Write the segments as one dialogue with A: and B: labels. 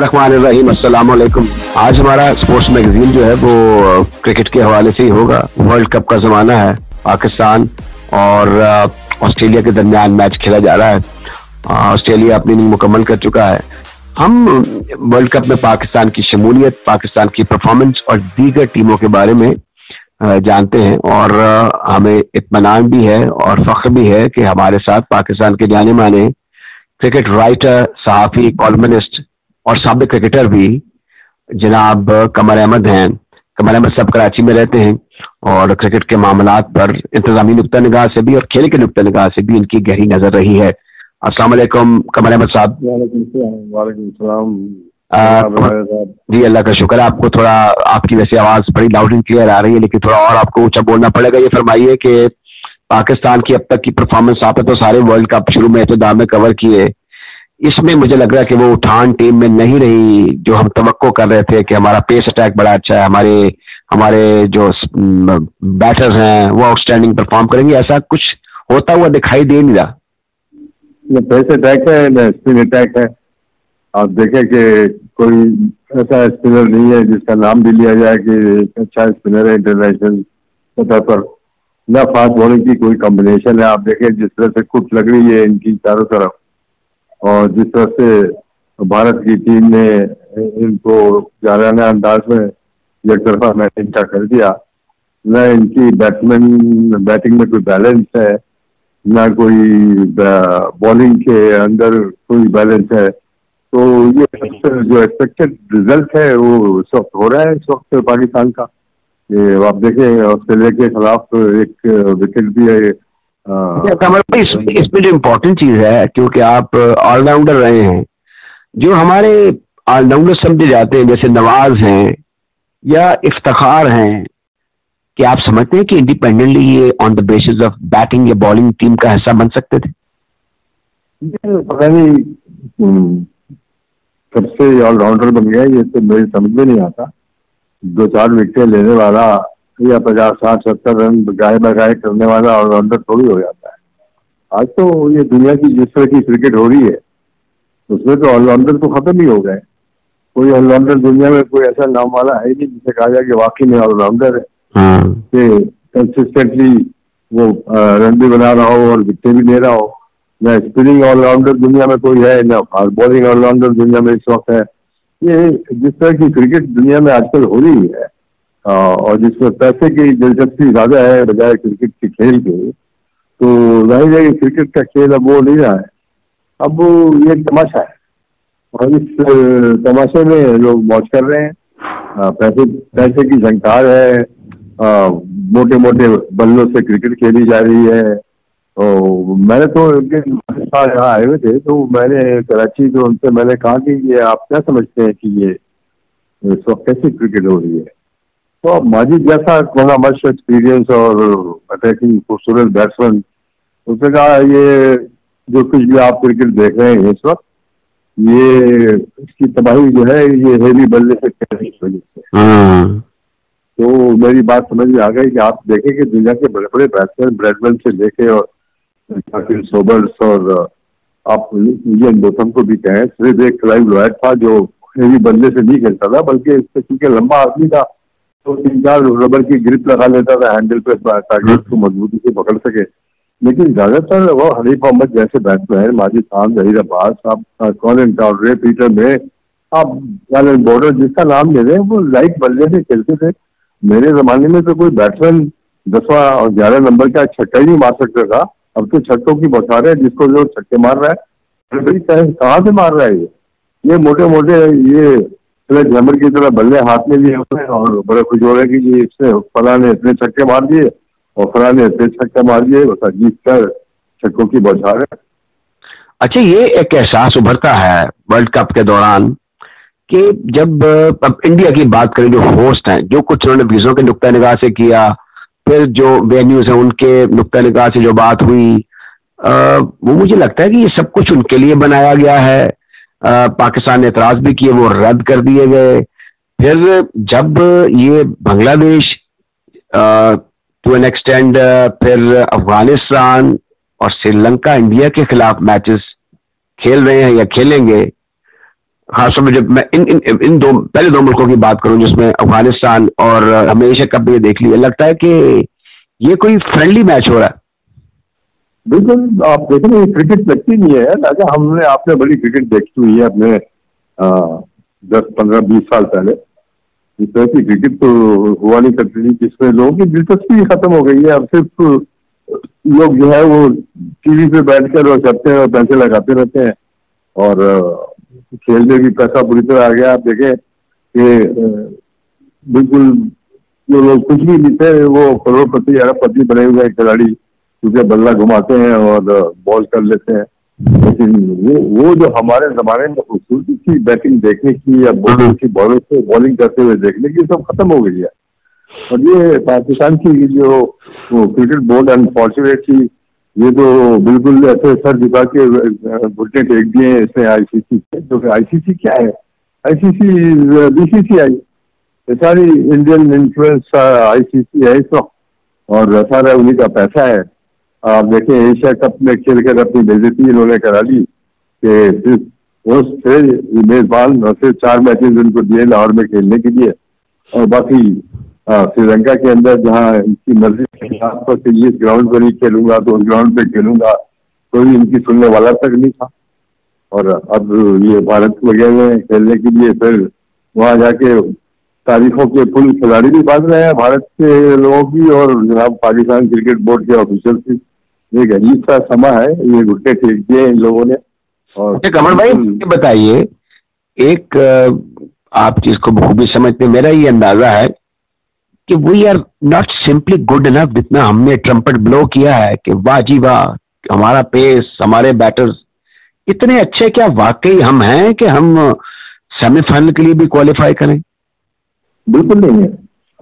A: बिस्मिल्लाहिर्रहमानिर्रहीम, अस्सलाम वालेकुम। आज हमारा स्पोर्ट्स मैगजीन जो है वो क्रिकेट के हवाले से ही होगा। वर्ल्ड कप का जमाना है, पाकिस्तान और ऑस्ट्रेलिया के दरमियान मैच खेला जा रहा है। ऑस्ट्रेलिया अपनी इनिंग मुकम्मल कर चुका है। हम वर्ल्ड कप में पाकिस्तान की शमूलियत, पाकिस्तान की परफॉर्मेंस और दीगर टीमों के बारे में जानते हैं और हमें इत्मीनान भी है और फख्र भी है कि हमारे साथ पाकिस्तान के जाने माने क्रिकेट राइटर, सहाफी, कॉलमनिस्ट और साबिक क्रिकेटर भी जनाब कमर अहमद हैं। कमर अहमद साहब कराची में रहते हैं और क्रिकेट के मामलात पर इंतजामी नुक्ता निगाह से भी और खेल के नुक्ता निगाह से भी इनकी गहरी नजर रही है। अस्सलाम वालेकुम कमर अहमद साहब।
B: वालेकुम सलाम।
A: जी अल्लाह का शुक्र है। आपको थोड़ा, आपकी वैसे आवाज बड़ी लाउड एंड क्लियर आ रही है लेकिन थोड़ा और आपको ऊंचा बोलना पड़ेगा। ये फरमाइए कि पाकिस्तान की अब तक की परफॉर्मेंस, आपने तो सारे वर्ल्ड कप शुरू में इब्तिदा में कवर किए, इसमें मुझे लग रहा है कि वो उठान टीम में नहीं रही जो हम तवक्को कर रहे थे कि हमारा पेस अटैक बड़ा अच्छा है, हमारे जो बैटर्स हैं वो आउटस्टैंडिंग परफॉर्म करेंगे। ऐसा कुछ होता हुआ दिखाई दे नहीं रहा।
B: पेस अटैक है न स्पिन अटैक है। आप देखें कि कोई ऐसा स्पिनर नहीं है जिसका नाम भी लिया जाए कि अच्छा स्पिनर है इंटरनेशनल सतह पर। न फास्ट बॉलिंग की कोई कॉम्बिनेशन है। आप देखें जिस तरह से कुट लग रही है इनकी चारों तरफ और जिस तरह से भारत की टीम ने इनको जाराना अंदाज में एक तरफा मैच इनका कर दिया। न इनकी बैटिंग में कोई बैलेंस है, ना कोई बॉलिंग के अंदर कोई बैलेंस है। तो ये जो एक्सपेक्टेड रिजल्ट है वो इस वक्त हो रहा है इस वक्त पाकिस्तान का। ये आप देखें ऑस्ट्रेलिया के खिलाफ एक विकेट भी है।
A: इसमें जो इम्पोर्टेंट चीज है, क्योंकि आप ऑलराउंडर रहे हैं, जो हमारे ऑलराउंडर समझे जाते हैं जैसे नवाज हैं या इफ्तिखार हैं, कि आप समझते हैं कि इंडिपेंडेंटली ये on the basis of batting या बॉलिंग टीम का हिस्सा बन सकते थे?
B: पता नहीं कब से ऑलराउंडर बन गया, ये तो मेरी समझ में नहीं आता। 2-4 विकेट लेने वाला या 50-60-70 रन गाय बगाए करने वाला ऑलराउंडर थोड़ी हो जाता है। आज तो ये दुनिया की जिस तरह की क्रिकेट हो रही है उसमें तो ऑलराउंडर तो खत्म ही हो गए। कोई ऑलराउंडर दुनिया में कोई ऐसा नाम वाला है नहीं जिसे कहा जाए कि वाकई में ऑलराउंडर है, कि कंसिस्टेंटली वो रन भी बना रहा हो और विकेट भी ले रहा हो। न स्पिनिंग ऑलराउंडर दुनिया में कोई है, न फास्ट बॉलिंग ऑलराउंडर दुनिया में इस वक्त है। ये जिस तरह की क्रिकेट दुनिया में आजकल हो रही है और जिसमें पैसे की दिलचस्पी ज्यादा है बजाय क्रिकेट के खेल के, तो जाहिर है क्रिकेट का खेल अब वो नहीं रहा है। अब ये तमाशा है और इस तमाशे में लोग मौज कर रहे हैं। पैसे की झंकार है। मोटे मोटे बल्लों से क्रिकेट खेली जा रही है। तो मैंने तो यहाँ आए हुए थे तो मैंने कराची तो उनसे मैंने कहा कि ये आप क्या समझते हैं कि ये इस वक्त कैसी क्रिकेट हो रही है? तो अब माजिद जैसा थोड़ा मच एक्सपीरियंस और अटैकिंग खूबसूरत बैट्समैन, उसने कहा ये जो कुछ भी आप क्रिकेट देख रहे हैं इस वक्त, ये इसकी तबाही जो है ये हेवी बल्ले से खेलने की वजह से। तो मेरी बात समझ में आ गई कि आप देखें कि दुनिया के बड़े बड़े बैट्समैन ब्रैडमैन से लेके और सोबर्स और आप इंडियन बोथम को भी कहें, सिर्फ एक क्लाइव लॉयड था जो हेवी बल्ले से नहीं खेलता था, बल्कि क्योंकि लंबा आदमी था तो 3-4 रबर की ग्रिप लगा लेता था हैंडल पे ताकि उसको मजबूती से पकड़ सके। लेकिन ज्यादातर वो हनीफ मोहम्मद जैसे बैट्समैन, माजिद खान, जहीर अब्बास, आप कॉलिन ट्राउरे, पीटर में, आप एलन बॉर्डर जिसका नाम ले रहे हैं, वो लाइट बल्ले से खेलते थे। मेरे जमाने में तो कोई बैट्समैन 10वां और 11 नंबर का छक्का ही नहीं मार सकता था। अब तो छक्कों की बौछार है, जिसको जो छक्के मार रहा है कहाँ से मार रहा है ये मोटे मोटे ये हैमर की तरह बल्ले हाथ में लिए हुए और बड़े खुश हो रहे हैं कि इसने फला ने इतने छक्के मार दिए और फला ने इतने छक्के मार दिए, बस जीत कर छक्कों की बौछार है।
A: अच्छा, ये एक एहसास उभरता है वर्ल्ड कप के दौरान कि जब अब इंडिया की बात करें, जो होस्ट हैं, जो कुछ उन्होंने वीजों के नुक्ता निगाह से किया, फिर जो वेन्यूज हैं उनके नुक्ता निगाह से जो बात हुई, वो मुझे लगता है कि ये सब कुछ उनके लिए बनाया गया है। पाकिस्तान ने एतराज भी किए, वो रद्द कर दिए गए। फिर जब ये बांग्लादेश टू एन एक्सटेंड, फिर अफगानिस्तान और श्रीलंका इंडिया के खिलाफ मैचेस खेल रहे हैं या खेलेंगे, खास तौर पर जब मैं इन दो पहले दो मुल्कों की बात करूं जिसमें अफगानिस्तान और हमने एशिया कप भी देख लिया, लगता है कि ये कोई फ्रेंडली मैच हो रहा है।
B: बिल्कुल, आप देखें ये क्रिकेट लगती नहीं है राजा। आपने बड़ी क्रिकेट देखी हुई है अपने 10, 15, 20 साल पहले। इस तरह की क्रिकेट तो हुआ नहीं करती थी, जिसमें लोगों की दिलचस्पी खत्म हो गई है। अब सिर्फ लोग जो है वो टीवी पे बैठकर और करते हैं और पैसे लगाते रहते हैं, और खेल में भी पैसा बुरी तरह आ गया। आप देखें कि बिल्कुल जो लोग कुछ भी जीते वो करोड़पति अरबपति बने हुए खिलाड़ी, क्योंकि बल्ला घुमाते हैं और बॉल कर लेते हैं। लेकिन वो जो हमारे जमाने में खूबसूरती थी बैटिंग देखने की या बॉलिंग की, बॉलर से बॉलिंग करते हुए देखने की, सब खत्म हो गई है। और ये पाकिस्तान की जो क्रिकेट बोर्ड अनफॉर्चुनेटली ये तो बिल्कुल ऐसे सर झुका के घुटने टेक दिए इसने आईसीसी के। जो आईसीसी क्या है? आईसीसी बीसीसीआई, सारी इंडियन इन्फ्लुएंस आईसीसी है इसको, और सारा उन्हीं का पैसा है। आप देखें एशिया कप में खेलकर अपनी बेइज्जती इन्होंने करा ली कि सिर्फ वो थे मेजबान और सिर्फ 4 मैचेस उनको दिए लाहौर में खेलने के लिए, और बाकी श्रीलंका के अंदर जहाँ इनकी मर्जी के इस ग्राउंड पर ही खेलूंगा तो उस ग्राउंड पे खेलूंगा, कोई इनकी सुनने वाला तक नहीं था। और अब ये भारत वगैरह में खेलने के लिए फिर वहां जाके तारीखों के पुल खिलाड़ी भी बांध रहे हैं भारत के लोगों की और जनाब पाकिस्तान क्रिकेट बोर्ड के ऑफिशियल की। एक अजीब सा समा है, ये घुटने टेक दिए इन लोगों ने। और
A: कमर भाई बताइए, एक आप चीज को बखूबी समझते, मेरा ये अंदाजा है कि we are not simply good enough. जितना हमने ट्रम्पेट ब्लो किया है कि वाह जी वाह, हमारा पेस, हमारे बैटर्स इतने अच्छे, क्या वाकई हम हैं कि हम सेमीफाइनल के लिए भी क्वालिफाई करें?
B: बिल्कुल नहीं है।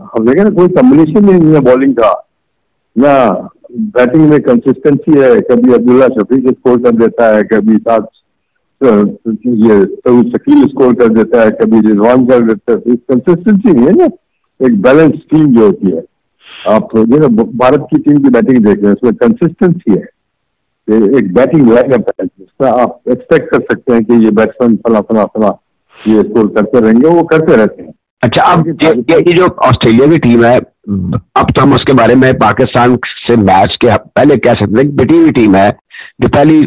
B: हम देखें ना, कोई कॉम्बिनेशन नहीं है बॉलिंग का, ना बैटिंग में कंसिस्टेंसी है। कभी अब्दुल्ला शफीक स्कोर कर देता है, कभी साथ ये शकील स्कोर कर देता है, कभी रिजवान कर देता है। कंसिस्टेंसी नहीं है ना, एक बैलेंस टीम जो होती है। आप भारत की टीम की बैटिंग देख रहे हैं, उसमें कंसिस्टेंसी है। एक बैटिंग लाइनअप है जिसका आप एक्सपेक्ट कर सकते हैं कि ये बैट्समैन फला फला फला ये स्कोर करते रहेंगे, वो करते रहते हैं।
A: अच्छा, अब ये जो ऑस्ट्रेलिया की टीम है, अब तो हम उसके बारे में पाकिस्तान से मैच के पहले कह सकते हैं, बेटी हुई टीम है जो पहली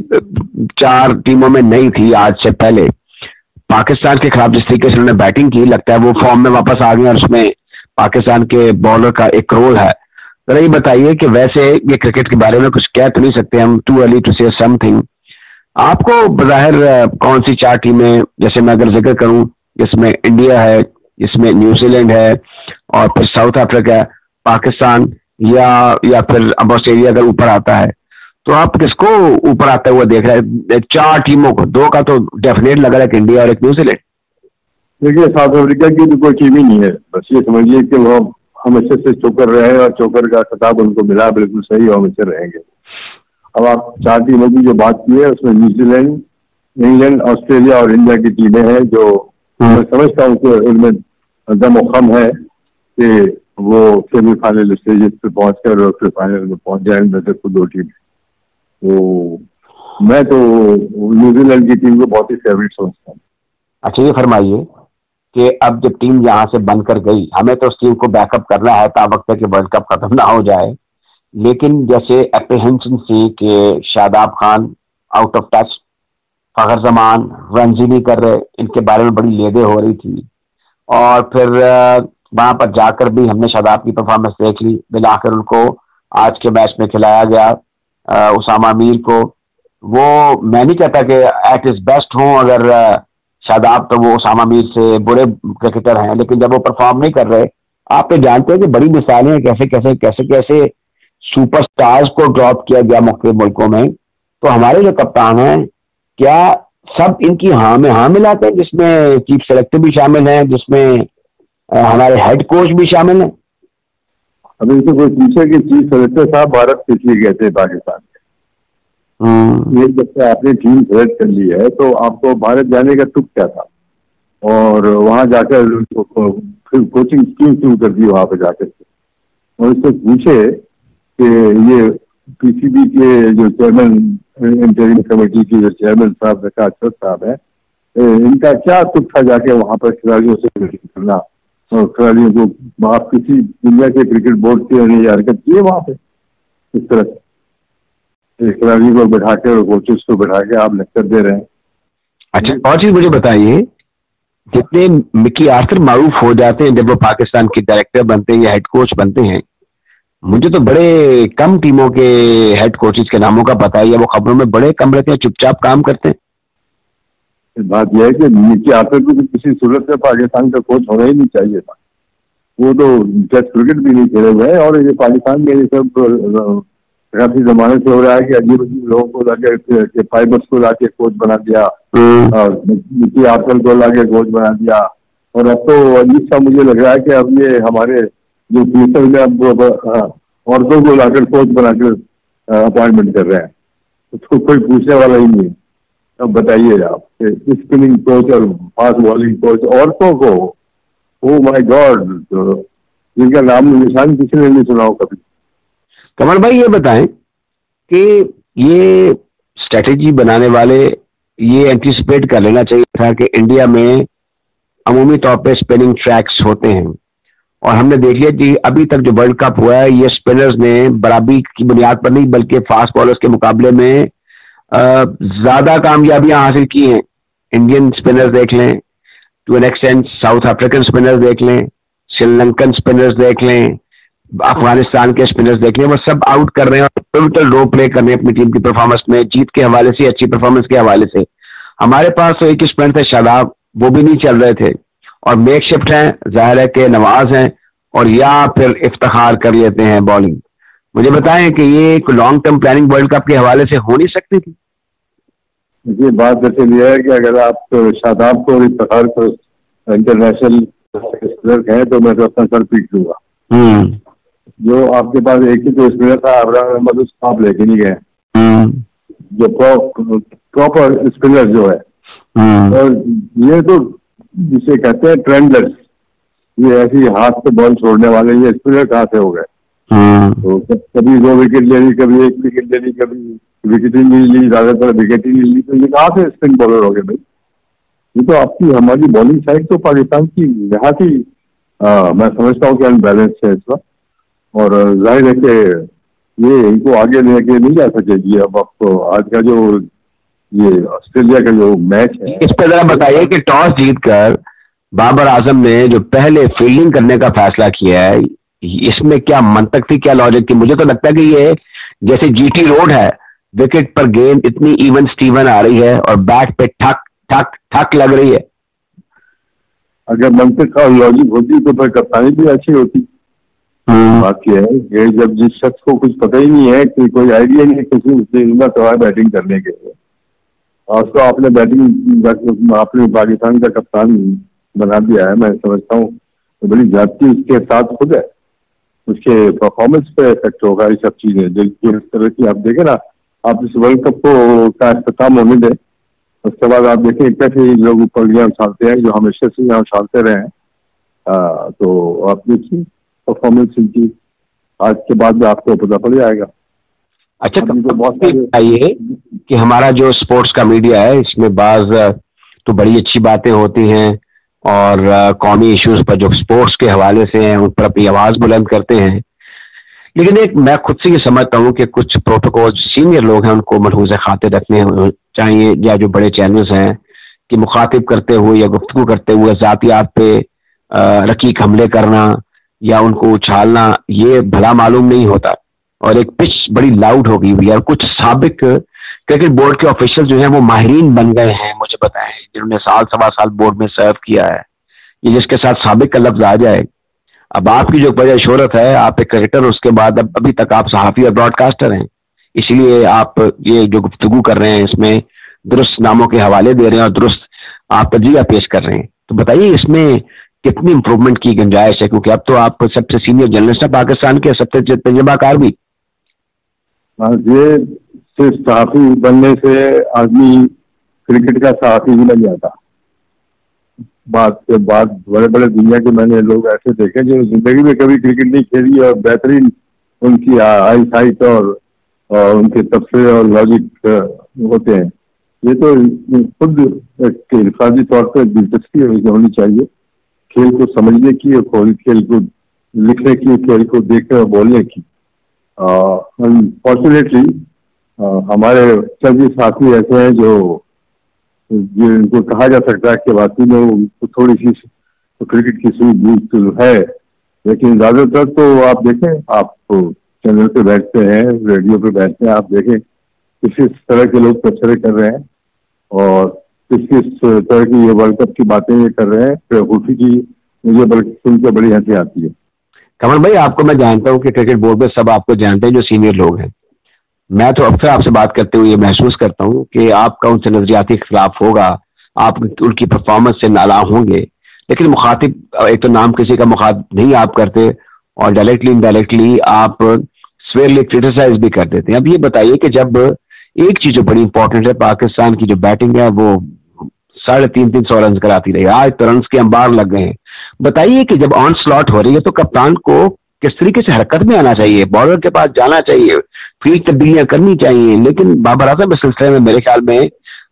A: 4 टीमों में नहीं थी। आज से पहले पाकिस्तान के खिलाफ जिस तरीके से उन्होंने बैटिंग की, लगता है वो फॉर्म में वापस आ गए और उसमें पाकिस्तान के बॉलर का एक रोल है। तो ये बताइए कि वैसे ये क्रिकेट के बारे में कुछ कह तो नहीं सकते हम, too early to say something. आपको बज़ाहिर कौन सी 4 टीमें, जैसे मैं अगर जिक्र करूं, जिसमें इंडिया है, इसमें न्यूजीलैंड है और फिर साउथ अफ्रीका, पाकिस्तान या फिर अब ऑस्ट्रेलिया अगर ऊपर आता है, तो आप किसको ऊपर आता हुआ देख रहे हैं? 4 टीमों को, 2 का तो डेफिनेट लग रहा है कि इंडिया और एक न्यूजीलैंड।
B: देखिए, साउथ अफ्रीका की तो कोई टीम ही नहीं है। बस ये समझिए कि वो हमेशा से चोकर रहे और चोकर का खिताब उनको मिला, बिल्कुल सही, और हमेशा रहेंगे। अब आप 4 टीमों की जो बात की है उसमें न्यूजीलैंड, इंग्लैंड, ऑस्ट्रेलिया और इंडिया की टीमें हैं जो मैं समझता हूँ कि उनमें दमोखम है कि वो सेमीफाइनल स्टेजेस पे पहुंचकर और फिर फाइनल में पहुंच जाए। इनमें से 2 टीम, तो मैं तो न्यूजीलैंड की टीम को बहुत ही फेवरेट समझता हूँ।
A: अच्छा, ये फरमाइए कि अब जब टीम यहाँ से बनकर गई, हमें तो उस टीम को बैकअप करना है ता वक्त तक कि वर्ल्ड कप खत्म ना हो जाए, लेकिन जैसे एप्रीहेंशन थी कि Shadab Khan out of touch, Fakhar Zaman Ranji नहीं कर रहे, इनके बारे में बड़ी लेदे हो रही थी। और फिर वहां पर जाकर भी हमने शादाब की परफॉर्मेंस देख ली, मिलाकर उनको आज के मैच में खिलाया गया उसामा मीर को। वो मैं नहीं कहता कि एट इज बेस्ट हों अगर शादाब, तो वो उसामा मीर से बुरे क्रिकेटर हैं, लेकिन जब वो परफॉर्म नहीं कर रहे, आप तो जानते हैं कि बड़ी मिसालें हैं कैसे कैसे कैसे कैसे सुपरस्टार्स को ड्रॉप किया गया मुख्तलिफ मुल्कों में। तो हमारे जो कप्तान हैं, क्या सब इनकी हाँ में हाँ मिलाते हैं, जिसमें चीफ सेलेक्टर भी शामिल हैं, जिसमें हमारे हेड कोच भी शामिल हैं?
B: अभी तो कोई पूछे कि चीफ सेलेक्टर साहब भारत किस लिए कहते हैं पाकिस्तान में? ये जब से आपने टीम सेलेक्ट कर ली है तो आपको भारत जाने का तुक क्या था? और वहां जाकर फिर कोचिंग स्कीम शुरू कर दी वहां पे जाकर के, और इससे पूछे कि ये पीसीबी के जो चेयरमैन, इंटरिम कमेटी की जो चेयरमैन साहब रकात साहब है, इनका क्या तुक था जाके वहां पर खिलाड़ियों से मीटिंग करना और खिलाड़ियों को आप किसी दुनिया के क्रिकेट बोर्ड की नहीं हरकत की है वहां पे इस तरह खिलाड़ियों को बैठा के और कोचेस को बैठा के आप लेक्चर दे रहे हैं।
A: अच्छा, और चीज मुझे बताइए, जितने मिकी आर्थर मारूफ हो जाते हैं जब वो पाकिस्तान के डायरेक्टर बनते हैं या हेड कोच बनते हैं, मुझे तो बड़े कम टीमों के हेड कोचेस के नामों का पता है, या वो खबरों में बड़े कम रहते हैं, चुपचाप काम करते हैं।
B: बात यह है कि मिकी आर्थर को किसी सूरत में पाकिस्तान का कोच होना ही नहीं चाहिए था। वो तो टेस्ट क्रिकेट भी नहीं खेले हुए हैं और ये पाकिस्तान में ये सब काफी जमाने से हो रहा है कि अजीब अजीब लोगों को लाके फाइबर्स को लाके कोच बना दिया और मिकी आर्थर को लाके कोच बना दिया। और अब तो अजीब सा मुझे लग रहा है कि अब ये हमारे जो फ्यूचर में अब औरतों को लाकर कोच बनाकर अपॉइंटमेंट कर रहे हैं, उसको कोई पूछने वाला ही नहीं है। अब बताइए आप, स्पिनिंग कोच और फास्ट बॉलिंग कोच औरतों को, ओ माय गॉड, जिनका नाम निशान किसी ने नहीं सुना हो कभी।
A: कमल भाई ये बताएं कि ये स्ट्रेटेजी बनाने वाले ये एंटिसिपेट कर लेना चाहिए था कि इंडिया में अमूमी तौर पे स्पिनिंग ट्रैक्स होते हैं, और हमने देख लिया कि अभी तक जो वर्ल्ड कप हुआ है ये स्पिनर्स ने बराबरी की बुनियाद पर नहीं बल्कि फास्ट बॉलर्स के मुकाबले में ज्यादा कामयाबियां हासिल की हैं। इंडियन स्पिनर्स देख लें, to an extent South African spinners देख लें, श्रीलंकन स्पिनर्स देख लें, अफगानिस्तान के स्पिनर्स देख लें, वो सब आउट कर रहे हैं और पिवटल रोल प्ले कर रहे हैं अपनी टीम की परफॉर्मेंस में, जीत के हवाले से, अच्छी परफॉर्मेंस के हवाले से। हमारे पास तो एक ही स्पिनर थे शादाब, वो भी नहीं चल रहे थे, और मेक शिफ्ट हैं, जाहिर है कि नवाज हैं, और या फिर इफ्तिखार कर लेते हैं बॉलिंग। मुझे बताएं कि ये एक long term planning world cup के हवाले से हो नहीं सकती थी।
B: ये बात जैसे यह है कि अगर आप शादाब को और इफ्तिखार को इंटरनेशनल स्पिनर हैं तो मैं तो अपना सर पीट लूंगा। जो आपके पास एक ही तो स्पिनर था अब्रार अहमद, उसको आप लेके नहीं गए, जो प्रॉपर स्पिनर जो है। और ये तो जिसे कहते हैं ट्रेंडर्स, ये ऐसी हाथ से बॉल छोड़ने वाले ये स्पिनर कहाँ से हो गए? तो कभी 2 विकेट ले ली, कभी 1 विकेट ले ली, कभी विकेट ही नहीं ली, ज्यादातर विकेट ही नहीं ली, तो ये कहाँ से स्पिन बॉलर हो गए भाई? ये तो आपकी हमारी बॉलिंग साइड तो पाकिस्तान की यहाँ ही मैं समझता हूँ कि अनबैलेंस है इस वक्त, और जाहिर है कि ये इनको आगे लेके नहीं जा सकेगी। अब आपको आज का जो ये ऑस्ट्रेलिया का जो मैच है,
A: इस पर जरा बताइए कि टॉस जीतकर बाबर आजम ने जो पहले फील्डिंग करने का फैसला किया है, इसमें क्या मंतक थी, क्या लॉजिक थी? मुझे तो लगता है कि ये जैसे जीटी रोड है, विकेट पर गेंद इतनी इवन स्टीवन आ रही है और बैट पे ठक ठक ठक लग रही है।
B: अगर मंतक और लॉजिक होती तो फिर कप्तानी भी अच्छी होती। बात यह है कि जब जिस शख्स को कुछ पता ही नहीं है, कि कोई आइडिया नहीं है किसी उससे बैटिंग करने के लिए, और उसको आपने बैटिंग आपने पाकिस्तान का कप्तान बना दिया है, मैं समझता हूँ तो बड़ी ज्यादती उसके साथ खुद है। उसके परफॉर्मेंस पे इफेक्ट होगा ये सब चीजें। जिस तरह की आप देखें ना, आप इस वर्ल्ड कप को का इख्तिताम होने दें, उसके बाद आप देखें कैसे लोग ऊपर यहाँ उछालते हैं, जो हमेशा से यहाँ उछालते रहे हैं। तो आप देखिए परफॉर्मेंस इनकी आज के बाद में आपको पता पड़ जाएगा।
A: अच्छा, तो बहुत चाहिए कि हमारा जो स्पोर्ट्स का मीडिया है इसमें बाज तो बड़ी अच्छी बातें होती हैं, और कौमी इश्यूज पर जो स्पोर्ट्स के हवाले से हैं उन पर अपनी आवाज बुलंद करते हैं, लेकिन एक मैं खुद से ये समझता हूँ कि कुछ प्रोटोकॉल सीनियर लोग हैं उनको मलहूज़ खातिर रखने चाहिए, या जो बड़े चैनल्स हैं कि मुखातिब करते हुए या गुफ्तगू करते हुए जातियात पे रकीक हमले करना या उनको उछालना ये भला मालूम नहीं होता। और एक पिच बड़ी लाउड हो गई हुई है, और कुछ साबिक क्रिकेट बोर्ड के ऑफिशियल जो हैं वो माहिरीन बन गए हैं, मुझे पता है, जिन्होंने साल सवा साल बोर्ड में सर्व किया है। ये जिसके साथ साबिक का लफ्ज आ जाए, अब आपकी जो वजह शोहरत है, आप एक क्रिकेटर, उसके बाद अब अभी तक आप सहाफी और ब्रॉडकास्टर हैं, इसलिए आप ये जो गुफ्तगू कर रहे हैं इसमें दुरुस्त नामों के हवाले दे रहे हैं और दुरुस्त आप तजरिया पेश कर रहे हैं। तो बताइए इसमें कितनी इंप्रूवमेंट की गुंजाइश है, क्योंकि अब तो आप सबसे सीनियर जर्नलिस्ट है पाकिस्तान के, सबसे तजुर्बाकार भी।
B: ये सिर्फ सहाफी बनने से आदमी क्रिकेट का सहाफी ही बन जाता। बात के बाद बड़े बड़े दुनिया के मैंने लोग ऐसे देखे जो जिंदगी में कभी क्रिकेट नहीं खेली और बेहतरीन उनकी आई साइट और उनके तबसरे और लॉजिक होते हैं, ये तो खुद एक इंफरादी तौर पर दिलचस्पी होनी चाहिए खेल को समझने की और खेल को लिखने की, खेल को देखने और बोलने की। अनफॉर्चुनेटली हमारे सभी साथी ऐसे हैं जो जिनको कहा जा सकता है कि वाकई में उनको थोड़ी सी तो क्रिकेट की सूझबूझ है, लेकिन ज्यादातर तो आप देखें, आप चैनल पे बैठते हैं, रेडियो पे बैठते हैं, आप देखें किस तरह के लोग तबसरे कर रहे हैं और किस तरह की ये वर्ल्ड कप की बातें ये कर रहे हैं, बेवकूफी की। मुझे बल्कि सुनकर बड़ी हंसी आती है।
A: कमल भाई, आपको मैं जानता हूं कि क्रिकेट बोर्ड में सब आपको जानते हैं जो सीनियर लोग हैं। मैं तो अक्सर आपसे बात करते हुए ये महसूस करता हूं कि आपका उनसे नजरियाती खिलाफ होगा, आप उनकी परफॉर्मेंस से नाराज होंगे, लेकिन मुखातिब एक तो नाम किसी का मुखातिब नहीं आप करते और डायरेक्टली इनडायरेक्टली आप स्वेयरली क्रिटिसाइज भी कर देते हैं। अब ये बताइए कि जब एक चीज जो बड़ी इंपॉर्टेंट है, पाकिस्तान की जो बैटिंग है वो 350 रन कराती रही, आज तो रन के अंबार लग गए हैं। बताइए कि जब ऑन स्लॉट हो रही है तो कप्तान को किस तरीके से हरकत में आना चाहिए, बॉलर के पास जाना चाहिए, फील्ड तब्दीलियां करनी चाहिए। लेकिन बाबर आजम इस सिलसिले में मेरे ख्याल में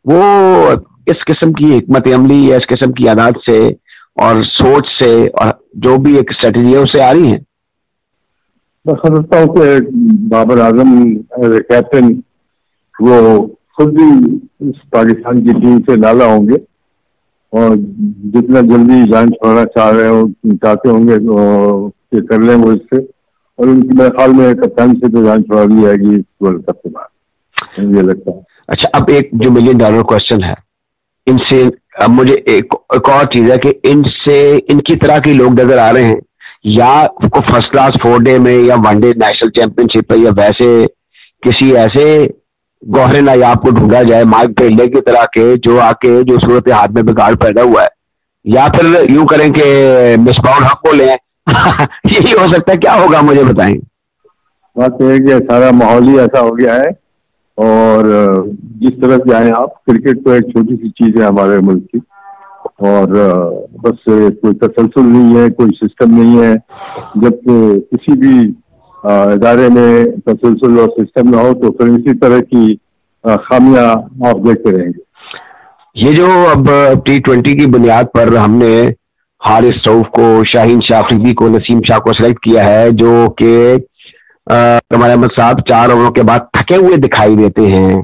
A: वो इस किस्म की हिकमत अमली या इस किस्म की आदत से और सोच से और जो भी एक स्ट्रेटेजी है उससे आ रही है।
B: मैं समझता हूँ कि बाबर आजम कैप्टन वो खुद भी इस पाकिस्तान की टीम से नाला होंगे और जितना जल्दी जान छोड़ना चाहते होंगे तो ये कर लें वो इससे, और उनकी मेरे ख्याल में कप्तान से तो जान छोड़ा दी जाएगी इस वर्ल्ड कप के बाद, मुझे लगता है।
A: अच्छा, अब एक जो $1 मिलियन क्वेश्चन है इनसे, अब मुझे एक और चीज है कि इनसे इनकी तरह के लोग नजर आ रहे हैं या को फर्स्ट क्लास 4 डे में या वनडे नेशनल चैंपियनशिप या वैसे किसी ऐसे गौहरे नायाब को ढूंढा जाए माइक ब्रेडले की तरह के जो आके जो सूरत हाथ में बिगाड़ पैदा हुआ है, या फिर यूं करें कि मिसबाउल हक को लें यही हो सकता है। क्या होगा मुझे बताएं।
B: बात यह है कि सारा माहौल ही ऐसा हो गया है और जिस तरह से आए आप, क्रिकेट तो एक छोटी सी चीज है हमारे मुल्क की और बस कोई तसलसल नहीं है, कोई सिस्टम नहीं है। जब किसी भी इदारे में तसलसल और सिस्टम ना हो तो फिर इसी तरह की खामियां आप देखते रहेंगे।
A: ये जो अब T20 की बुनियाद पर हमने हारिस रऊफ को, शाहीन शाह अफरीदी को, नसीम शाह को सिलेक्ट किया है, जो कि हमारे अहमद साहब 4 ओवरों के बाद थके हुए दिखाई देते हैं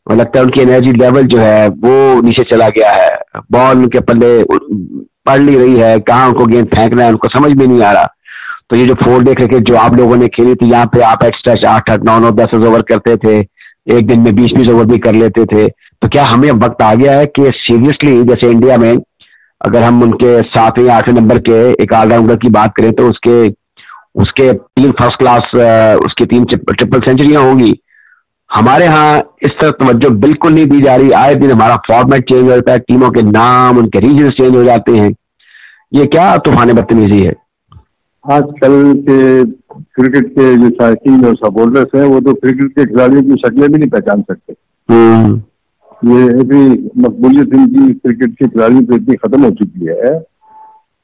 A: और लगता है उनकी एनर्जी लेवल जो है वो नीचे चला गया है, बॉल उनके पल्ले पड़ नहीं रही है, कहाँ उनको गेंद फेंकना है उनको समझ में नहीं आ रहा। तो ये जो 4 डे क्रिकेट जो आप लोगों ने खेली थी, यहाँ पे आप एक्स्ट्रा 8-8, 9-9, 10 ओवर करते थे, एक दिन में 20-20 ओवर भी कर लेते थे। तो क्या हमें वक्त आ गया है कि सीरियसली, जैसे इंडिया में अगर हम उनके 7वें या 8वें नंबर के एक ऑलराउंडर की बात करें तो उसके 3 फर्स्ट क्लास उसकी 3 ट्रिपल सेंचुरियां होंगी, हमारे यहाँ इस तरह तवज्जो बिल्कुल नहीं दी जा रही। आए दिन हमारा फॉर्मेट चेंज होता है, टीमों के नाम, उनके रीजन चेंज हो जाते हैं। ये क्या तूफान बदतमीजी है।
B: आजकल के क्रिकेट के जो शायकीन और सपोर्टर्स हैं वो तो क्रिकेट के खिलाड़ियों की शक्लें भी नहीं पहचान सकते। ये भी मकबूलियत इनकी क्रिकेट के खिलाड़ियों पर इतनी खत्म हो चुकी है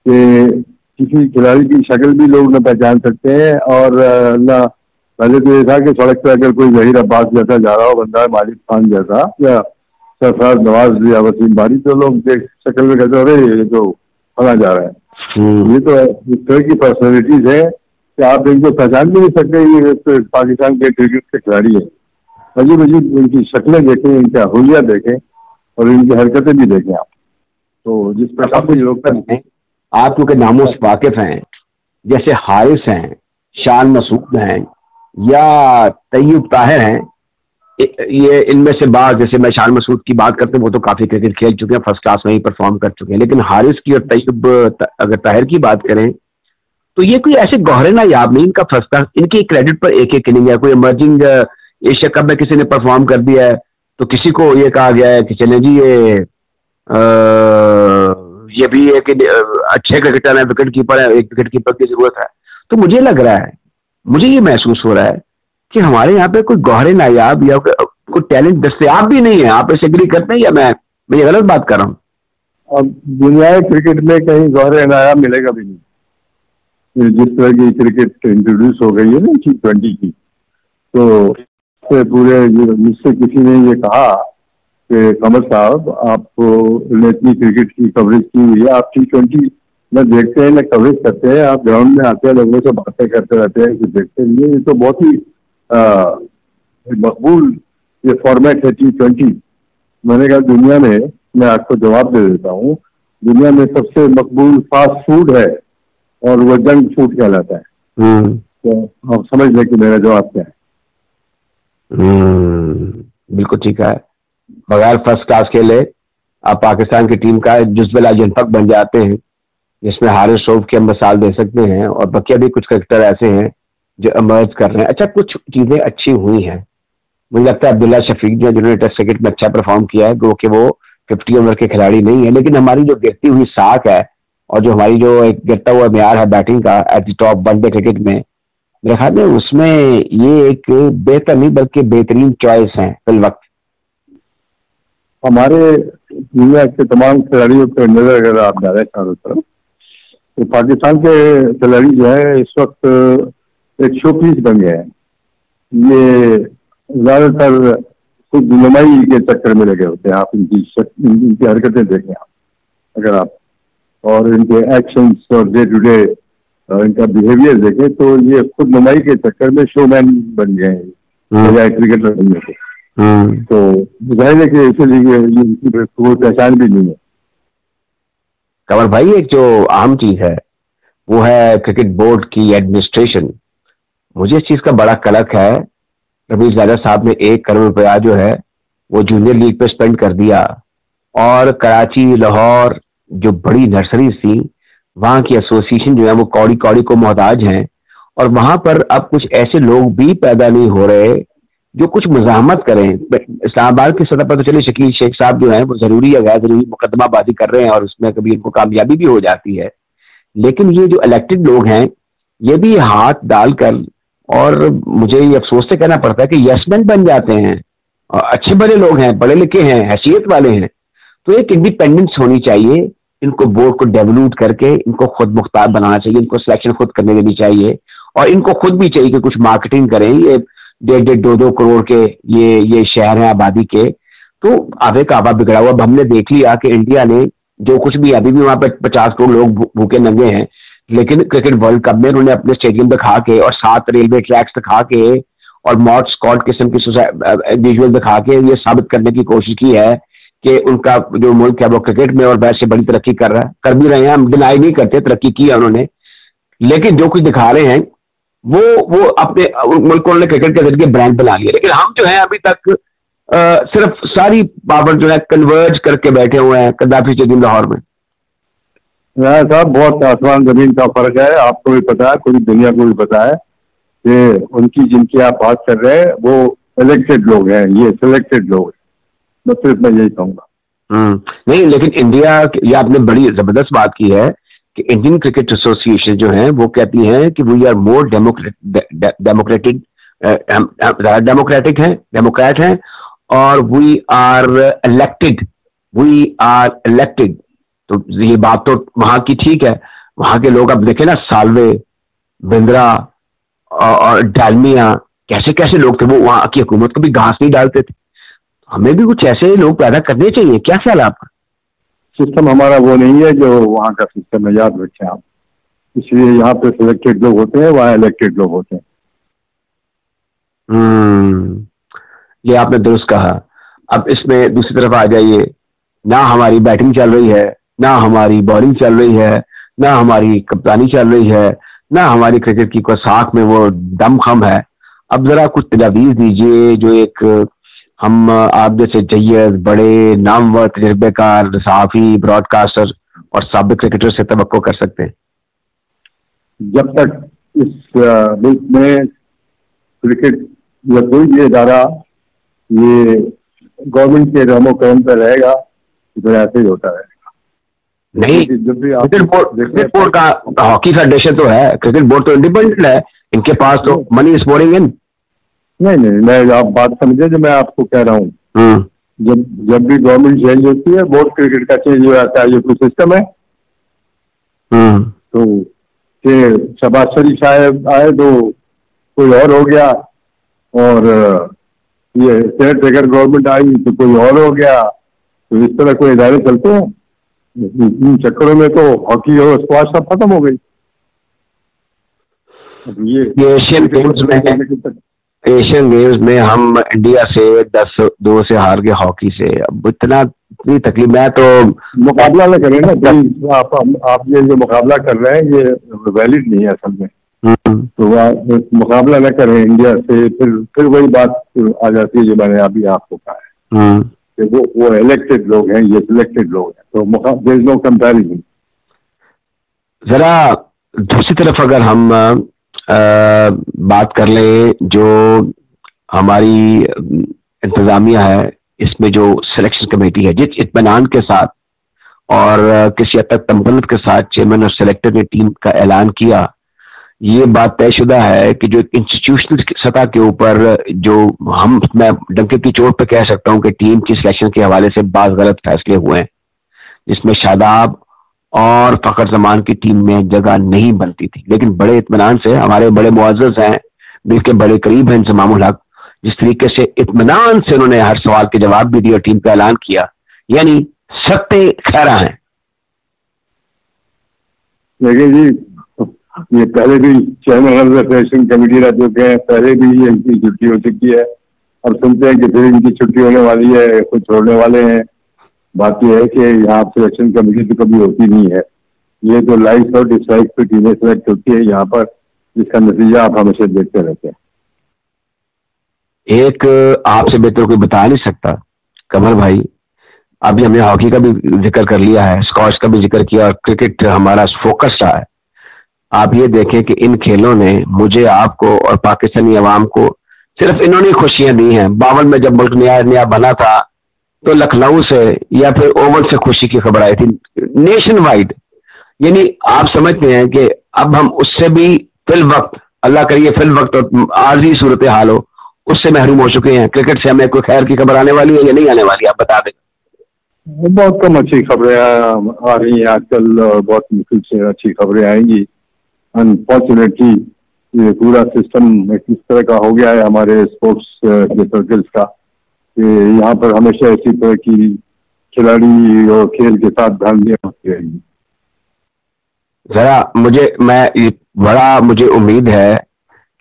B: कि किसी खिलाड़ी की शक्ल भी लोग न पहचान सकते हैं। और ना पहले तो ये था कि सड़क पर अगर कोई जहीर अब्बास जैसा जा रहा हो बंदा, मालिक खान जैसा या सरफराज नवाज या वसीम बारी, तो लोग देख शक्ल में कहते अरे ये तो फला जा रहा है। ये तो इस तरह की पर्सनैलिटीज है कि आप इनको पहचान भी नहीं सकते। ये तो पाकिस्तान के क्रिकेट के खिलाड़ी है। अजीब अजीब इनकी शक्लें देखें, इनका हुलिया देखें और इनकी हरकतें भी देखें आप। तो जिस प्रकार से लोग
A: आप क्योंकि नामों से वाकिफ हैं, जैसे हारिस हैं, शान मसूद हैं या तैयब ताहिर हैं, ये इनमें से बात, जैसे मैं शान मसूद की बात करते हैं वो तो काफी क्रिकेट खेल चुके हैं, फर्स्ट क्लास में ही परफॉर्म कर चुके हैं, लेकिन हारिस की और तैयब अगर ताहिर की बात करें तो ये कोई ऐसे गौहरे ना याद नहीं। इनका फर्स्ट क्लास, इनकी क्रेडिट पर एक एक इनिंग है। कोई इमर्जिंग एशिया कप में किसी ने परफॉर्म कर दिया है तो किसी को ये कहा गया है कि चले जी ये भी एक अच्छे क्रिकेटर है, विकेट कीपर है, एक विकेट कीपर की जरूरत है। तो मुझे लग रहा है, मुझे ये महसूस हो रहा है कि हमारे यहाँ पे कोई गौहरे नायाब या कोई टैलेंट दस्तयाब भी नहीं है। आप इसे एग्री करते हैं या मैं ये गलत बात कर रहा हूँ?
B: अब दुनिया क्रिकेट में कहीं गौहरे नायाब मिलेगा भी नहीं। जिस तरह की क्रिकेट इंट्रोड्यूस हो गई है ना T20 की, तो पूरे मुझसे किसी ने ये कहा कि कमल साहब आपने इतनी क्रिकेट की कवरेज की हुई है, आप T20 न देखते हैं न कवरेज करते हैं, आप ग्राउंड में आते हैं, लोगों से बातें करते रहते हैं, कुछ देखते नहीं है। ये तो बहुत ही मकबूल ये फॉर्मेट है T20। मैंने कहा दुनिया में, मैं आपको जवाब दे देता हूँ, दुनिया में सबसे मकबूल फास्ट फूड है और वो जंक फूड कहलाता है। तो आप समझ लें कि मेरा जवाब क्या है।
A: बिल्कुल ठीक है। बगैर फर्स्ट क्लास खेले आप पाकिस्तान की टीम का जुजबेला जनपद बन जाते हैं, जिसमें हारिस रऊफ की हम मिसाल दे सकते हैं, और बकिया भी कुछ क्रिकेटर ऐसे हैं जो इमर्ज कर रहे हैं। अच्छा, कुछ चीजें अच्छी हुई हैं। मुझे लगता है अब्दुल्ला शफीक जो जिन्होंने टेस्ट क्रिकेट में अच्छा परफॉर्म किया है, वो कि वो 50 ओवर के खिलाड़ी नहीं है, लेकिन हमारी जो गिरती हुई साख है और जो हमारी जो एक गिरता हुआ म्यार है बैटिंग का at the top one day cricket में, मेरे ख्याल में उसमें ये एक बेहतर नहीं बल्कि बेहतरीन चॉइस है फिल वक्त।
B: हमारे दुनिया के तमाम खिलाड़ियों पर नजर अगर आप डालें चारों तरफ, तो पाकिस्तान के खिलाड़ी जो है इस वक्त एक शो पीस बन गए हैं। ये ज्यादातर खुद नुमाई के चक्कर में लगे होते हैं। आप इनकी हरकतें देखें आप, अगर आप, और इनके एक्शंस और डे टू डे इनका बिहेवियर देखें, तो ये खुद नुमाई के चक्कर में शोमैन बन गए हैं बजाय क्रिकेटर बनने के। तो जाहिर है कि इसलिए इनकी कोई पहचान भी नहीं है।
A: कमर भाई, एक जो अहम चीज है वो है क्रिकेट बोर्ड की एडमिनिस्ट्रेशन। मुझे इस चीज का बड़ा कलक है। रमीज राजा साहब ने 1 करोड़ रुपया जो है वो जूनियर लीग पे स्पेंड कर दिया, और कराची, लाहौर जो बड़ी नर्सरीज थी, वहां की एसोसिएशन जो है वो कौड़ी कौड़ी को मोहताज हैं, और वहां पर अब कुछ ऐसे लोग भी पैदा नहीं हो रहे जो कुछ मुजाहमत करें। इस्लामाबाद की सतह पर तो चलिए शकील शेख साहब जो हैं वो जरूरी या गैर जरूरी मुकदमाबाजी कर रहे हैं, और उसमें कभी इनको कामयाबी भी हो जाती है, लेकिन ये जो इलेक्टेड लोग हैं ये भी हाथ डालकर, और मुझे ये अफसोस से कहना पड़ता है कि यसमैन बन जाते हैं। और अच्छे बड़े लोग हैं, पढ़े लिखे हैं, हैसियत वाले हैं, तो एक इंडिपेंडेंस होनी चाहिए। इनको बोर्ड को डेवलूट करके इनको खुद मुख्तार बनाना चाहिए, इनको सिलेक्शन खुद करने देनी चाहिए, और इनको खुद भी चाहिए कि कुछ मार्केटिंग करें। ये 1.5-2 करोड़ के ये शहर हैं आबादी के, तो आधे का आबा बिगड़ा हुआ। अब हमने देख लिया कि इंडिया ने जो कुछ भी, अभी भी वहां पे 50 करोड़ लोग भूखे नंगे हैं, लेकिन क्रिकेट वर्ल्ड कप में उन्होंने अपने स्टेडियम दिखा के और 7 रेलवे ट्रैक्स दिखा के और मॉड स्कॉट किस्म की विजुअल दिखा के ये साबित करने की कोशिश की है कि उनका जो मुल्क है वो क्रिकेट में और वैसे बड़ी तरक्की कर रहा है। कर भी रहे हैं, हम डिनाई नहीं करते, तरक्की की है उन्होंने, लेकिन जो कुछ दिखा रहे हैं वो अपने मुल्क को उन्होंने क्रिकेट के जरिए ब्रांड बना लिया। लेकिन हम जो है अभी तक सिर्फ सारी पावर जो है कन्वर्ज करके बैठे हुए हैं कद्दाफी स्टेडियम लाहौर में।
B: साहब, बहुत आसमान जमीन का फर्क है। आपको भी पता है, पूरी दुनिया को भी पता है कि उनकी जिनकी आप बात कर रहे हैं वो इलेक्टेड लोग हैं, ये सिलेक्टेड लोग हैं। मैं सिर्फ मैं यही कहूंगा।
A: नहीं, लेकिन इंडिया, ये आपने बड़ी जबरदस्त बात की है कि इंडियन क्रिकेट एसोसिएशन जो है वो कहती है कि वी आर मोर डेमोक्रेटिक हैं, डेमोक्रेट हैं, और वी आर इलेक्टेड। तो ये बात तो वहां की ठीक है। वहां के लोग अब देखे ना, साल्वे, बिंद्रा और डालमिया, कैसे कैसे लोग थे, वो वहां की हुकूमत को भी घास नहीं डालते थे। हमें भी कुछ ऐसे लोग पैदा करने चाहिए। क्या ख्याल है आपका?
B: सिस्टम हमारा वो नहीं है जो वहां का सिस्टम है, याद रखें आप। इसलिए यहाँ पे सिलेक्टेड लोग होते हैं, वहां इलेक्टेड लोग होते हैं।
A: ये आपने दुरुस्त कहा। अब इसमें दूसरी तरफ आ जाइए, ना हमारी बैटिंग चल रही है, ना हमारी बॉलिंग चल रही है, ना हमारी कप्तानी चल रही है, ना हमारी क्रिकेट की कोई साख में वो दमखम है। अब जरा कुछ तजावीज दीजिए जो एक हम आप जैसे जय्यद बड़े नामवर तजर्बेकार सहाफी, ब्रॉडकास्टर और साबिक क्रिकेटर से तवक्को कर सकते हैं।
B: जब तक इस मुल्क में क्रिकेट या कोई भी इदारा ये गवर्नमेंट के रहमो करम पर रहेगा तो ऐसे ही होता रहेगा।
A: नहीं, क्रिकेट बोर्ड का, हॉकी फेडरेशन तो है, क्रिकेट बोर्ड तो इंडिपेंडेंट है, इनके पास तो मनी इज पोरिंग इन।
B: नहीं, मैं आप बात समझे जो मैं आपको कह रहा हूँ। जब भी गवर्नमेंट चेंज होती है, बोर्ड क्रिकेट का चेंज हो जाता है। ये कोई सिस्टम है? तो शहबाज शरीफ साहब आए तो कोई और हो गया, और ये सेनेट अगर गवर्नमेंट आई तो कोई और हो गया, तो इस तरह कोई इदारे चलते हैं। इन चक्करों में तो हॉकी और स्क्वाश सब खत्म हो गई। अब ये
A: एशियन गेम्स में हम इंडिया से 10-2 से हार गए हॉकी से। अब इतनी तकलीफ, मैं तो
B: मुकाबला न करें ना, आप ये जो मुकाबला कर रहे हैं ये वैलिड नहीं है असल में। तो आप मुकाबला न करें इंडिया से, फिर वही बात आ जाती है जो मैंने अभी आपको कहा है कि वो इलेक्टेड लोग हैं, ये सिलेक्टेड लोग हैं, तो देयर इज नो कंपैरिजन।
A: जरा दूसरी तरफ अगर हम बात कर ले, जो हमारी इंतजामिया है, इसमें जो सिलेक्शन कमेटी है, जिस इत्मीनान के साथ और किसी हद तक तमन्नत के साथ चेयरमैन और सेलेक्टर ने टीम का ऐलान किया, ये बात तयशुदा है कि जो इंस्टीट्यूशनल सतह के ऊपर जो मैं डंके की चोट पे कह सकता हूं कि टीम की सिलेक्शन के हवाले से बात गलत फैसले हुए हैं, जिसमें शादाब और फखर जमान की टीम में जगह नहीं बनती थी। लेकिन बड़े इत्मीनान से, हमारे बड़े मुअज़्ज़ज़ हैं, दिल के बड़े करीब हैं इंज़मामुल हक, जिस तरीके से इत्मीनान से उन्होंने हर सवाल के जवाब भी दिए और टीम का ऐलान किया, यानी सत्ते खैरा हैं।
B: लेकिन जी ये पहले भी chairman of the selection committee रह चुके हैं, पहले भी इनकी छुट्टी हो चुकी है। अब सुनते हैं कि फिर इनकी छुट्टी होने वाली है, कुछ छोड़ने वाले हैं। बात यह है कि यहाँ सिलेक्शन कमेटी तो कभी होती नहीं है, ये तो लाइक्स और डिसलाइक्स पे टीमें सिलेक्ट होती है यहाँ पर, जिसका नतीजा आप हमेशा देखते रहते हैं।
A: एक आपसे बेहतर कोई बता नहीं सकता कमर भाई, अभी हमने हॉकी का भी जिक्र कर लिया है, स्क्वॉश का भी जिक्र किया और क्रिकेट हमारा फोकस रहा है। आप ये देखें कि इन खेलों ने मुझे, आपको और पाकिस्तानी अवाम को सिर्फ इन्होंने खुशियां दी हैं। 52 में जब मुल्क नया बना था तो लखनऊ से या फिर ओवन से खुशी की खबर आई थी नेशन वाइड। यानी आप समझते हैं कि अब हम उससे भी फिल वक्त, अल्लाह करिए फिल वक्त और आर्जी सूरत हाल हो, उससे महरूम हो चुके हैं। क्रिकेट से हमें कोई खैर की खबर आने वाली है या नहीं आने वाली, आप बता दें।
B: बहुत कम अच्छी खबरें आ रही हैं आजकल, बहुत मुश्किल से अच्छी खबरें आएंगी। अनफॉर्चुनेटली ये पूरा सिस्टम इस तरह का हो गया है हमारे स्पोर्ट्स के सर्कल्स का, कि यहाँ पर हमेशा इसी तरह की खिलाड़ी और खेल के साथ भ्रांतियां होती रहेंगी।
A: जरा मुझे उम्मीद है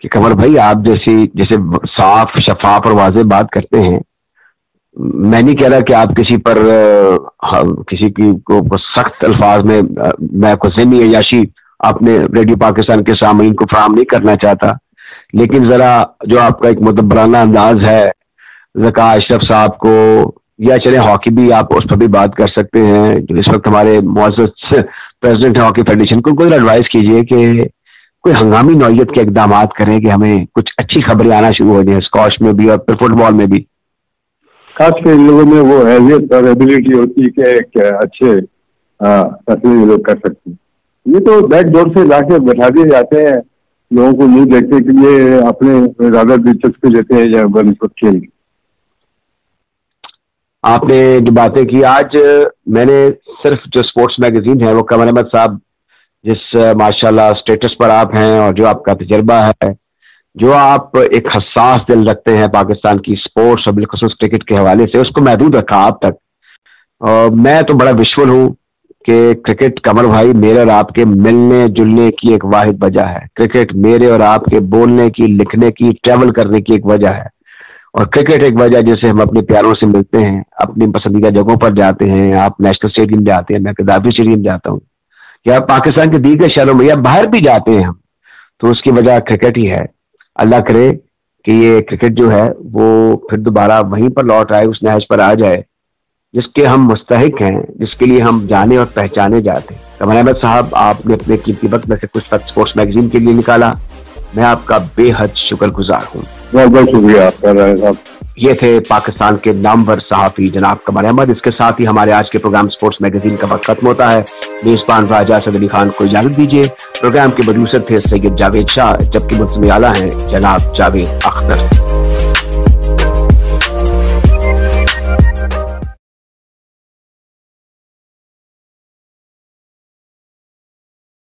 A: कि कमर भाई आप जैसे साफ शफाफ और वाज़ेह बात करते हैं। मैं नहीं कह रहा कि आप किसी को सख्त अल्फाज में मैं को ज़हनी अय्याशी आपने रेडियो पाकिस्तान के सामीन को फराहम नहीं करना चाहता, लेकिन जरा जो आपका एक मुदब्बराना अंदाज है ज़का अशरफ साहब को, या चले हॉकी भी आप उस पर भी बात कर सकते हैं, जो इस वक्त हमारे मुअज़्ज़ज़ प्रेसिडेंट है हॉकी फेडरेशन को, कोई एडवाइस कीजिए कि कोई हंगामी नौयत के इक़दाम करें कि हमें कुछ अच्छी खबरें आना शुरू हो जाए स्क्वॉश में भी और फुटबॉल में भी।
B: खासकर इन लोगों में वो हैसियत और एबिलिटी होती है कि अच्छे फैसले लोग कर सकते हैं। ये तो बैकडोर से लाके बैठा दिए जाते हैं, लोगों को नहीं देखते कि ये अपने ज्यादा दिलचस्पी लेते हैं या बनस्बत खेल।
A: आपने जो बातें की आज, मैंने सिर्फ जो स्पोर्ट्स मैगजीन है वो कमर अहमद साहब जिस माशाल्लाह स्टेटस पर आप हैं और जो आपका तजर्बा है, जो आप एक हसास दिल रखते हैं पाकिस्तान की स्पोर्ट्स और बिलखुसूस क्रिकेट के हवाले से, उसको महदूद रखा आप तक। और मैं तो बड़ा विश्वल हूँ कि क्रिकेट कमर भाई मेरे और आपके मिलने जुलने की एक वाहिद वजह है। क्रिकेट मेरे और आपके बोलने की, लिखने की, ट्रैवल करने की एक वजह है। और क्रिकेट एक वजह जिससे हम अपने प्यारों से मिलते हैं, अपनी पसंदीदा जगहों पर जाते हैं। आप नेशनल स्टेडियम जाते हैं, मैं कदाफी स्टेडियम जाता हूँ, या पाकिस्तान के दीगर शहरों में या बाहर भी जाते हैं हम, तो उसकी वजह क्रिकेट ही है। अल्लाह करे कि ये क्रिकेट जो है वो फिर दोबारा वहीं पर लौट आए, उस नहज पर आ जाए जिसके हम मुस्तहिक हैं, जिसके लिए हम जाने और पहचाने जाते हैं। कमर अहमद साहब, आपने अपने कीमती वक्त में से कुछ वक्त स्पोर्ट्स मैगजीन के लिए निकाला, मैं आपका बेहद शुक्रगुजार हूँ।
B: बहुत बहुत शुक्रिया आपका।
A: ये थे पाकिस्तान के नामवर सहाफी जनाब कमर अहमद। इसके साथ ही हमारे आज के प्रोग्राम स्पोर्ट्स मैगजीन का वक्त खत्म होता है। मेजबान राजा सद अली खान को इजाजत दीजिए। प्रोग्राम के प्रोड्यूसर थे सैयद जावेद शाह, जबकि मुंतज़िम आला हैं जनाब जावेद अख्तर।